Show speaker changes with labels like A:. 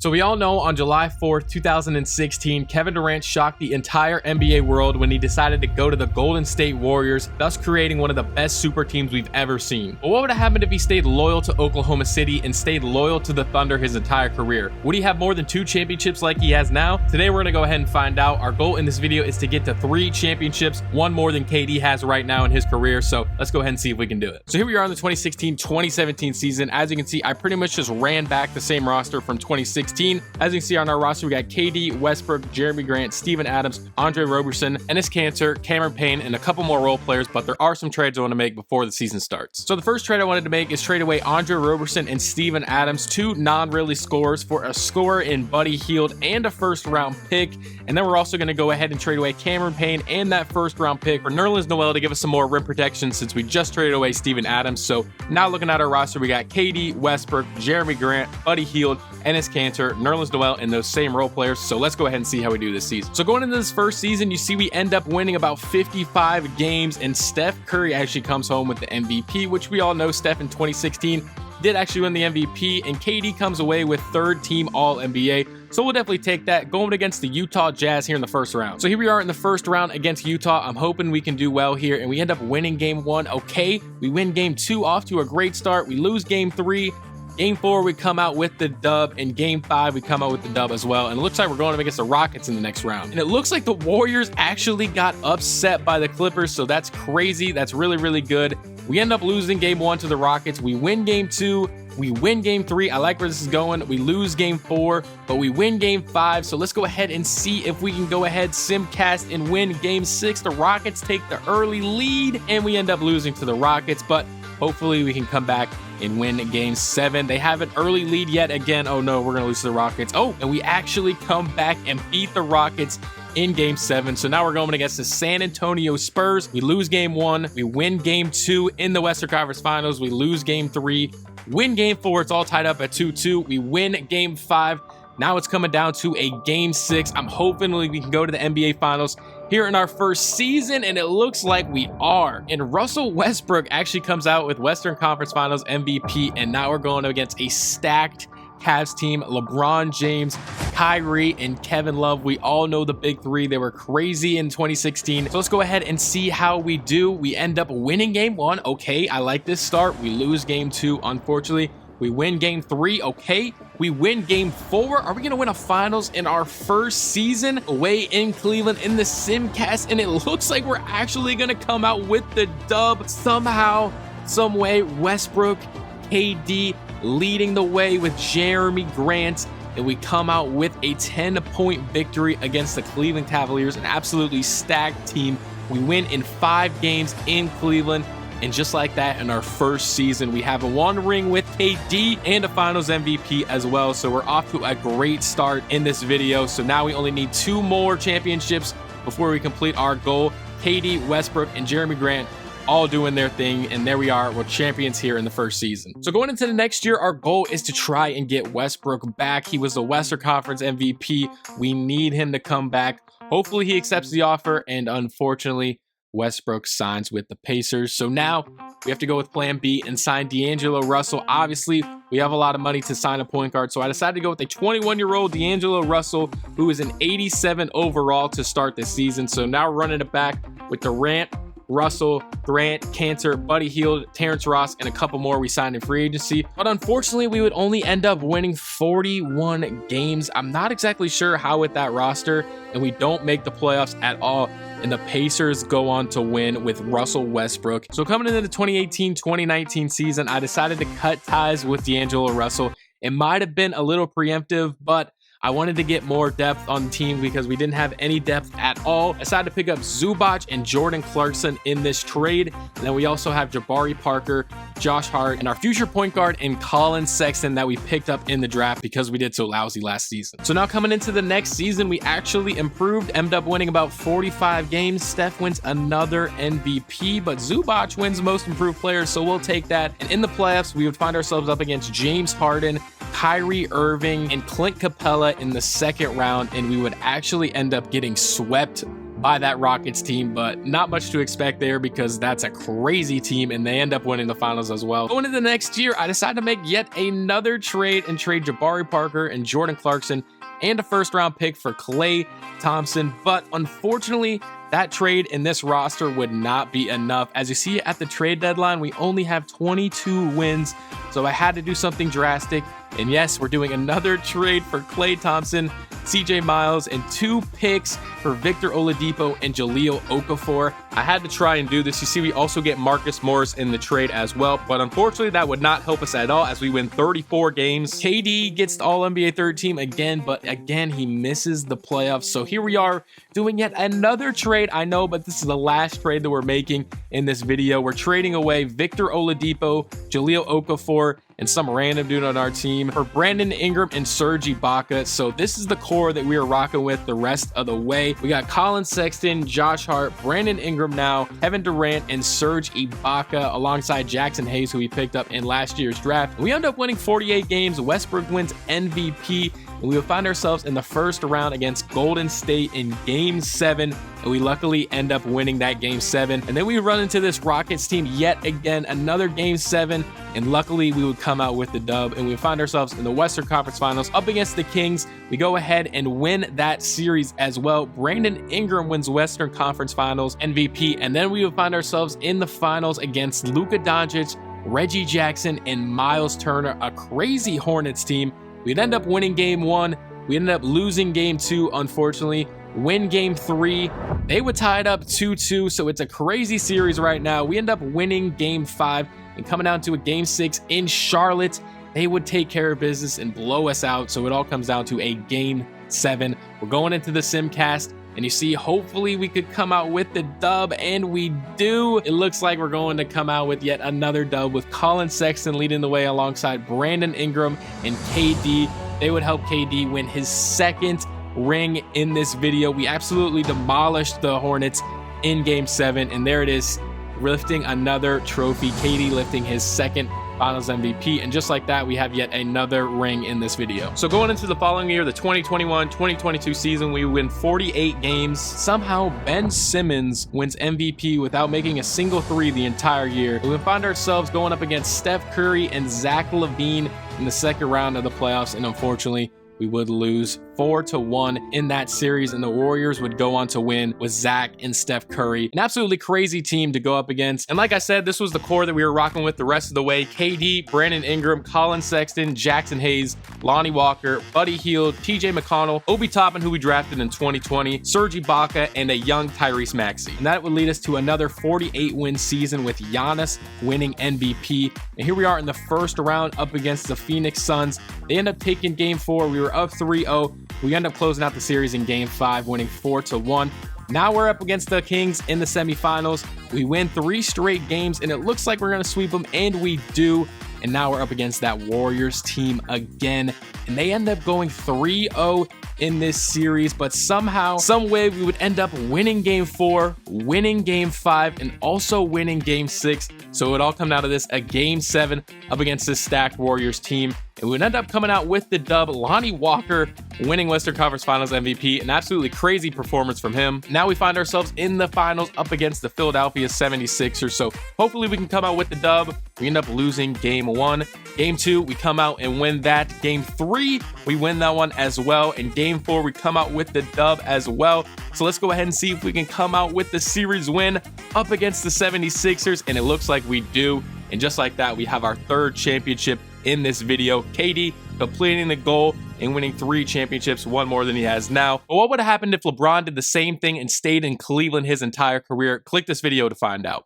A: So we all know on July 4th, 2016, Kevin Durant shocked the entire NBA world when he decided to go to the Golden State Warriors, thus creating one of the best super teams we've ever seen. But what would have happened if he stayed loyal to Oklahoma City and stayed loyal to the Thunder his entire career? Would he have more than 2 championships like he has now? Today we're gonna go ahead and find out. Our goal in this video is to get to 3 championships, 1 more than KD has right now in his career. So let's go ahead and see if we can do it. So here we are in the 2016-2017 season. As you can see, I pretty much just ran back the same roster from 2016. As you can see on our roster, we got KD, Westbrook, Jeremy Grant, Steven Adams, Andre Roberson, Enes Kanter, Cameron Payne, and a couple more role players, but there are some trades I want to make before the season starts. So the first trade I wanted to make is trade away Andre Roberson and Steven Adams, 2 non-really scorers, for a scorer in Buddy Hield and a first-round pick. And then we're also going to go ahead and trade away Cameron Payne and that first-round pick for Nerlens Noel to give us some more rim protection since we just traded away Steven Adams. So now looking at our roster, we got KD, Westbrook, Jeremy Grant, Buddy Hield, Enes Kanter, Nerlens Noel, and those same role players. So let's go ahead and see how we do this season. So going into this first season, you see we end up winning about 55 games, and Steph Curry actually comes home with the MVP, which we all know Steph in 2016 did actually win the MVP, and KD comes away with 3rd team All-NBA. So we'll definitely take that going against the Utah Jazz here in the first round. So here we are in the first round against Utah. I'm hoping we can do well here, and we end up winning game 1. Okay, we win game 2 off to a great start. We lose game 3. Game 4, we come out with the dub, and game 5, we come out with the dub as well. And it looks like we're going up against the Rockets in the next round. And it looks like the Warriors actually got upset by the Clippers, so that's crazy. That's really, really good. We end up losing game 1 to the Rockets. We win game 2. We win game 3. I like where this is going. We lose game 4, but we win game 5. So let's go ahead and see if we can go ahead, simcast, and win game 6. The Rockets take the early lead, and we end up losing to the Rockets, but hopefully we can come back and win game 7. They have an early lead yet again. Oh no, we're gonna lose to the Rockets. Oh, and we actually come back and beat the Rockets in game 7. So now we're going against the San Antonio Spurs. We lose game 1. We win game 2 in the Western Conference Finals. We lose game 3. Win game 4. It's all tied up at 2-2. We win game 5. Now it's coming down to a game 6. I'm hoping we can go to the NBA Finals here in our first season, and it looks like we are. And Russell Westbrook actually comes out with Western Conference Finals MVP, and now we're going against a stacked Cavs team. LeBron James, Kyrie, and Kevin Love. We all know the big 3. They were crazy in 2016. So let's go ahead and see how we do. We end up winning game 1. Okay, I like this start. We lose game 2, unfortunately. We win game 3. Okay, we win game 4. Are we going to win a finals in our first season away in Cleveland in the simcast? And it looks like we're actually going to come out with the dub somehow, some way. Westbrook, KD leading the way with Jeremy Grant, and we come out with a 10-point victory against the Cleveland Cavaliers, an absolutely stacked team. We win in 5 games in Cleveland. And just like that, in our first season, we have a 1 ring with KD and a finals MVP as well. So we're off to a great start in this video. So now we only need 2 more championships before we complete our goal. KD, Westbrook, and Jeremy Grant all doing their thing, and there we are. We're champions here in the first season. So going into the next year, our goal is to try and get Westbrook back. He was the Western Conference MVP. We need him to come back. Hopefully he accepts the offer, and unfortunately Westbrook signs with the Pacers. So now we have to go with plan B and sign D'Angelo Russell. Obviously, we have a lot of money to sign a point guard, so I decided to go with a 21-year-old D'Angelo Russell, who is an 87 overall to start this season. So now we're running it back with Durant, Russell, Grant, Kanter, Buddy Hield, Terrence Ross, and a couple more we signed in free agency. But unfortunately, we would only end up winning 41 games. I'm not exactly sure how with that roster, and we don't make the playoffs at all. And the Pacers go on to win with Russell Westbrook. So coming into the 2018-2019 season, I decided to cut ties with D'Angelo Russell. It might have been a little preemptive, but I wanted to get more depth on the team because we didn't have any depth at all. I decided to pick up Zubac and Jordan Clarkson in this trade. And then we also have Jabari Parker, Josh Hart, and our future point guard in Colin Sexton that we picked up in the draft because we did so lousy last season. So now coming into the next season, we actually improved, ended up winning about 45 games. Steph wins another MVP, but Zubac wins most improved player, so we'll take that. And in the playoffs, we would find ourselves up against James Harden, Kyrie Irving, and Clint Capella in the second round, and we would actually end up getting swept by that Rockets team, but not much to expect there because that's a crazy team and they end up winning the finals as well. Going into the next year, I decided to make yet another trade and trade Jabari Parker and Jordan Clarkson and a first-round pick for Klay Thompson, but unfortunately, that trade in this roster would not be enough. As you see at the trade deadline, we only have 22 wins, so I had to do something drastic. And yes, we're doing another trade for Klay Thompson, CJ Miles, and 2 picks for Victor Oladipo and Jahlil Okafor. I had to try and do this. You see, we also get Marcus Morris in the trade as well, but unfortunately, that would not help us at all as we win 34 games. KD gets the All-NBA third team again, but again, he misses the playoffs. So here we are doing yet another trade. I know, but this is the last trade that we're making in this video. We're trading away Victor Oladipo, Jahlil Okafor, and some random dude on our team for Brandon Ingram and Serge Ibaka. So this is the core that we are rocking with the rest of the way. We got Colin Sexton, Josh Hart, Brandon Ingram now, Kevin Durant, and Serge Ibaka alongside Jackson Hayes, who we picked up in last year's draft. We end up winning 48 games. Westbrook wins MVP. And we will find ourselves in the first round against Golden State in Game 7. And we luckily end up winning that Game 7. And then we run into this Rockets team yet again, another Game 7. And luckily, we would come out with the dub. And we find ourselves in the Western Conference Finals up against the Kings. We go ahead and win that series as well. Brandon Ingram wins Western Conference Finals MVP. And then we would find ourselves in the finals against Luka Doncic, Reggie Jackson, and Miles Turner, a crazy Hornets team. We'd end up winning Game 1. We ended up losing Game 2, unfortunately. Win Game 3. They would tie it up 2-2, so it's a crazy series right now. We end up winning Game 5 and coming down to a Game 6 in Charlotte. They would take care of business and blow us out, so it all comes down to a Game 7. We're going into the Simcast, and you see, hopefully we could come out with the dub, and we do. It looks like we're going to come out with yet another dub with Colin Sexton leading the way alongside Brandon Ingram and KD. They would help KD win his second ring in this video. We absolutely demolished the Hornets in Game 7, and there it is, lifting another trophy. KD lifting his second Finals MVP, and just like that, we have yet another ring in this video. So going into the following year, the 2021-2022 season, we win 48 games. Somehow, Ben Simmons wins MVP without making a single three the entire year. We would find ourselves going up against Steph Curry and Zach LaVine in the second round of the playoffs, and unfortunately, we would lose 4-1 in that series, and the Warriors would go on to win with Zach and Steph Curry. An absolutely crazy team to go up against. And like I said, this was the core that we were rocking with the rest of the way. KD, Brandon Ingram, Colin Sexton, Jackson Hayes, Lonnie Walker, Buddy Hield, TJ McConnell, Obi Toppin, who we drafted in 2020, Serge Ibaka, and a young Tyrese Maxey. And that would lead us to another 48-win season with Giannis winning MVP. And here we are in the first round up against the Phoenix Suns. They end up taking Game 4. We were up 3-0. We end up closing out the series in Game 5, winning 4-1. Now we're up against the Kings in the semifinals. We win 3 straight games, and it looks like we're going to sweep them, and we do. And now we're up against that Warriors team again, and they end up going 3-0 in this series, but somehow, some way, we would end up winning Game 4, winning Game 5, and also winning Game 6. So it would all come down to this, a Game 7 up against this stacked Warriors team. And we would end up coming out with the dub. Lonnie Walker winning Western Conference Finals MVP. An absolutely crazy performance from him. Now we find ourselves in the finals up against the Philadelphia 76ers. So hopefully we can come out with the dub. We end up losing Game 1. Game 2, we come out and win that. Game 3, we win that one as well. And Game 4, we come out with the dub as well. So let's go ahead and see if we can come out with the series win up against the 76ers. And it looks like we do. And just like that, we have our 3rd championship in this video. KD completing the goal and winning 3 championships, 1 more than he has now. But what would have happened if LeBron did the same thing and stayed in Cleveland his entire career? Click this video to find out.